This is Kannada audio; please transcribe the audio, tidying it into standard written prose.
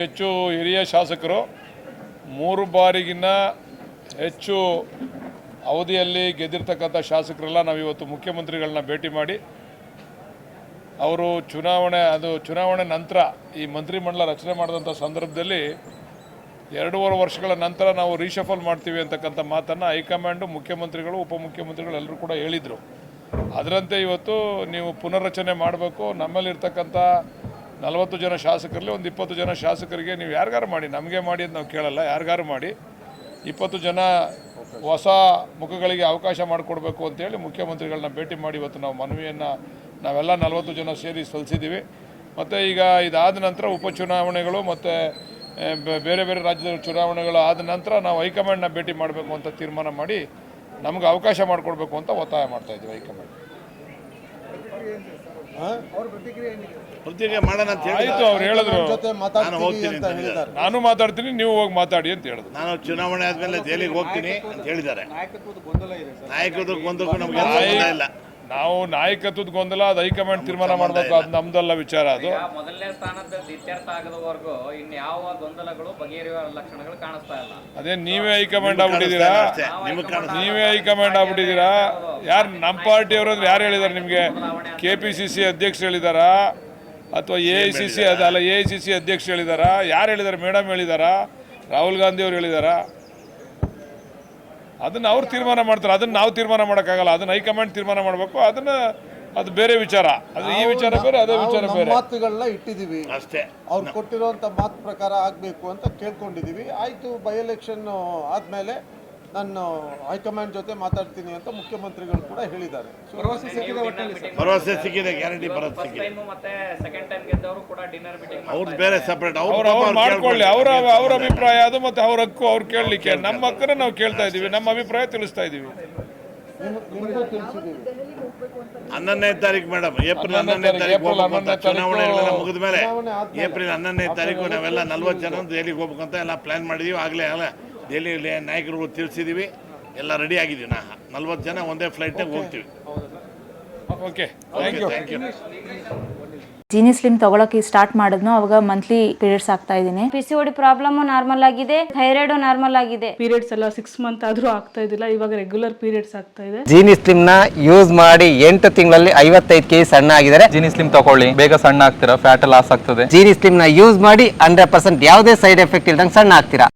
ಹೆಚ್ಚು ಹಿರಿಯ ಶಾಸಕರು 3 ಬಾರಿಗಿನ್ನ ಹೆಚ್ಚು ಅವಧಿಯಲ್ಲಿ ಗೆದ್ದಿರ್ತಕ್ಕಂಥ ಶಾಸಕರೆಲ್ಲ ನಾವು ಇವತ್ತು ಮುಖ್ಯಮಂತ್ರಿಗಳನ್ನ ಭೇಟಿ ಮಾಡಿ ಅವರು ಚುನಾವಣೆ ನಂತರ ಈ ಮಂತ್ರಿಮಂಡಲ ರಚನೆ ಮಾಡಿದಂಥ ಸಂದರ್ಭದಲ್ಲಿ 2.5 ವರ್ಷಗಳ ನಂತರ ನಾವು ರೀಶಫಲ್ ಮಾಡ್ತೀವಿ ಅಂತಕ್ಕಂಥ ಮಾತನ್ನು ಹೈಕಮಾಂಡು ಮುಖ್ಯಮಂತ್ರಿಗಳು ಉಪಮುಖ್ಯಮಂತ್ರಿಗಳು ಎಲ್ಲರೂ ಕೂಡ ಹೇಳಿದರು. ಅದರಂತೆ ಇವತ್ತು ನೀವು ಪುನರ್ರಚನೆ ಮಾಡಬೇಕು, ನಮ್ಮಲ್ಲಿರ್ತಕ್ಕಂಥ 40 ಜನ ಶಾಸಕರಲ್ಲಿ ಒಂದು 20 ಜನ ಶಾಸಕರಿಗೆ ನೀವು ಯಾರಿಗಾರು ಮಾಡಿ, ನಮಗೆ ಮಾಡಿ ಅಂತ ನಾವು ಕೇಳಲ್ಲ, ಯಾರಿಗಾರು ಮಾಡಿ 20 ಜನ ಹೊಸ ಮುಖಗಳಿಗೆ ಅವಕಾಶ ಮಾಡಿಕೊಡ್ಬೇಕು ಅಂತೇಳಿ ಮುಖ್ಯಮಂತ್ರಿಗಳನ್ನ ಭೇಟಿ ಮಾಡಿ ಇವತ್ತು ನಾವು ಮನವಿಯನ್ನು ನಾವೆಲ್ಲ 40 ಜನ ಸೇರಿ ಸಲ್ಲಿಸಿದ್ದೀವಿ. ಮತ್ತು ಈಗ ಇದಾದ ನಂತರ ಉಪಚುನಾವಣೆಗಳು ಮತ್ತು ಬೇರೆ ಬೇರೆ ರಾಜ್ಯದ ಚುನಾವಣೆಗಳು ಆದ ನಂತರ ನಾವು ಹೈಕಮಾಂಡ್ನ ಭೇಟಿ ಮಾಡಬೇಕು ಅಂತ ತೀರ್ಮಾನ ಮಾಡಿ ನಮಗೆ ಅವಕಾಶ ಮಾಡಿಕೊಡ್ಬೇಕು ಅಂತ ಒತ್ತಾಯ ಮಾಡ್ತಾ ಇದ್ದೀವಿ ಹೈಕಮಾಂಡ್. ಆಯಿತು, ಅವ್ರು ಹೇಳಿದ್ರು ನಾನು ಮಾತಾಡ್ತೀನಿ, ನೀವು ಹೋಗಿ ಮಾತಾಡಿ ಅಂತ ಹೇಳಿದ್ರು. ನಾನು ಚುನಾವಣೆ ಆದಮೇಲೆ ದೆಹಲಿಗೆ ಹೋಗ್ತೀನಿ ಅಂತ ಹೇಳಿದ್ದಾರೆ. ನಾಯಕತ್ವದ ಗೊಂದಲಕ್ಕೂ ನಮಗೆ ಇಲ್ಲ. ನಾವು ನಾಯಕತ್ವದ ಗೊಂದಲ ಅದು ಹೈಕಮಾಂಡ್ ತೀರ್ಮಾನ ಮಾಡಬೇಕು, ಅದು ನಮ್ದಲ್ಲ ವಿಚಾರ. ಅದು ಮೊದಲನೇ ಸ್ಥಾನದ ಇತ್ಯರ್ಥ ಆಗದವರೆಗೂ ಇನ್ಯಾವ ಗೊಂದಲಗಳು ಬಗೆಹರಿಯುವ ಲಕ್ಷಣಗಳು ಕಾಣಿಸ್ತಾ ಇಲ್ಲ. ಅದೇ ನೀವೇ ಹೈಕಮಾಂಡ್ ಆಗ್ಬಿಟ್ಟಿದ್ದೀರಾ, ನೀವೇ ಹೈಕಮಾಂಡ್ ಆಗ್ಬಿಟ್ಟಿದ್ದೀರಾ. ಯಾರು ನಮ್ಮ ಪಾರ್ಟಿಯವರು ಅಂದ್ರೆ ಯಾರು ಹೇಳಿದ್ದಾರೆ ನಿಮಗೆ? KPCC ಅಧ್ಯಕ್ಷರು ಹೇಳಿದಾರಾ ಅಥವಾ AICC ಅದಲ್ಲ AICC ಅಧ್ಯಕ್ಷರು ಹೇಳಿದಾರಾ? ಯಾರು ಹೇಳಿದ್ದಾರೆ? ಮೇಡಮ್ ಹೇಳಿದಾರಾ? ರಾಹುಲ್ ಗಾಂಧಿ ಅವರು ಹೇಳಿದಾರಾ? ಅದನ್ನು ಅವ್ರು ತೀರ್ಮಾನ ಮಾಡ್ತಾರೆ, ಅದನ್ನು ನಾವು ತೀರ್ಮಾನ ಮಾಡೋಕ್ಕಾಗಲ್ಲ. ಅದನ್ನು ಹೈಕಮಾಂಡ್ ತೀರ್ಮಾನ ಮಾಡಬೇಕು. ಅದು ಬೇರೆ ವಿಚಾರ. ಅದು ಈ ವಿಚಾರ ಬೇರೆ, ಅದೇ ವಿಚಾರ ಬೇರೆ. ಮಾತುಗಳನ್ನ ಇಟ್ಟಿದ್ದೀವಿ ಅಷ್ಟೇ. ಅವ್ರು ಕೊಟ್ಟಿರುವಂಥ ಮಾತು ಪ್ರಕಾರ ಆಗಬೇಕು ಅಂತ ಕೇಳ್ಕೊಂಡಿದ್ದೀವಿ. ಆಯಿತು, ಬೈ ಎಲೆಕ್ಷನ್ ಆದಮೇಲೆ ನಾನು ಹೈಕಮಾಂಡ್ ಜೊತೆ ಮಾತಾಡ್ತೀನಿ ಅಂತ ಮುಖ್ಯಮಂತ್ರಿಗಳು ಕೂಡ ಹೇಳಿದ್ದಾರೆ. ಭರವಸೆ ಸಿಕ್ಕಿದೆ, ಗ್ಯಾರಂಟಿ ಭರವಸೆ ಸಿಕ್ಕಿದೆ. ಅವ್ರು ಬೇರೆ ಸಪ್ರೇಟ್ ಅವ್ರು ಮಾಡ್ಕೊಳ್ಳಿ, ಅವ್ರ ಅಭಿಪ್ರಾಯ ಅದು, ಮತ್ತು ಅವ್ರ ಹಕ್ಕು ಅವ್ರು ಕೇಳಲಿಕ್ಕೆ. ನಮ್ಮ ಹಕ್ಕನ್ನು ನಾವು ಕೇಳ್ತಾ ಇದ್ದೀವಿ, ನಮ್ಮ ಅಭಿಪ್ರಾಯ ತಿಳಿಸ್ತಾ ಇದ್ದೀವಿ. 11ನೇ ತಾರೀಕು ಮೇಡಮ್, ಏಪ್ರಿಲ್ 11ನೇ ತಾರೀಕು ಚುನಾವಣೆಗಳೆಲ್ಲ ಮುಗಿದ ಮೇಲೆ ಏಪ್ರಿಲ್ 11ನೇ ತಾರೀಕು ನಾವೆಲ್ಲ 40 ಜನ ದೆಹಲಿಗೆ ಹೋಗ್ಬೇಕಂತ ಎಲ್ಲ ಪ್ಲಾನ್ ಮಾಡಿದೀವಿ. ಆಗಲೇ ದೆಹಲಿಯಲ್ಲಿ ನಾಯಕರು ತಿಳಿಸಿದ್ದೀವಿ, ಎಲ್ಲ ರೆಡಿ ಆಗಿದ್ದೀವಿ. 40 ಜನ ಒಂದೇ ಫ್ಲೈಟ್ನಾಗ ಹೋಗ್ತೀವಿ. Okay, thank you. Genie Slim ತಗೊಳಕ್ಕೆ ಸ್ಟಾರ್ಟ್ ಮಾಡಿದ್ನೋ ಅವಾಗ ಮಂತ್ಲಿ ಪೀರಿಯಡ್ಸ್ ಆಗ್ತಾ ಇದ್ದೀನಿ. PCOD ಪ್ರಾಬ್ಲಮ್ ನಾರ್ಮಲ್ ಆಗಿದೆ, ಥೈರಾಯ್ಡ್ ನಾರ್ಮಲ್ ಆಗಿದೆ. ಪೀರಿಯಡ್ಸ್ ಎಲ್ಲ 6 ಮಂತ್ ಆದ್ರೂ ಆಗ್ತಾ ಇದ್ದಿಲ್ಲ, ಇವಾಗ ರೆಗ್ಯುಲರ್ ಪೀರಿಯಡ್ಸ್ ಆಗ್ತಾ ಇದೆ. ಜೀನಿ ಸ್ಲಿಮ್ ನ ಯೂಸ್ ಮಾಡಿ 8 ತಿಂಗಳಲ್ಲಿ 55 kg ಸಣ್ಣ ಆಗಿದ್ದಾರೆ. ಜೀನಿ ಸ್ಲಿಮ್ ತಗೊಳ್ಳಿ, ಬೇಗ ಸಣ್ಣ ಆಗ್ತೀರಾ, ಫ್ಯಾಟ್ ಲಾಸ್ ಆಗ್ತದೆ. ಜೀನಿ ಸ್ಲಿಮ್ ನ ಯೂಸ್ ಮಾಡಿ 100% ಯಾವುದೇ ಸೈಡ್ ಎಫೆಕ್ಟ್ ಇಲ್ದಂಗೆ ಸಣ್ಣ ಆಗ್ತೀರಾ.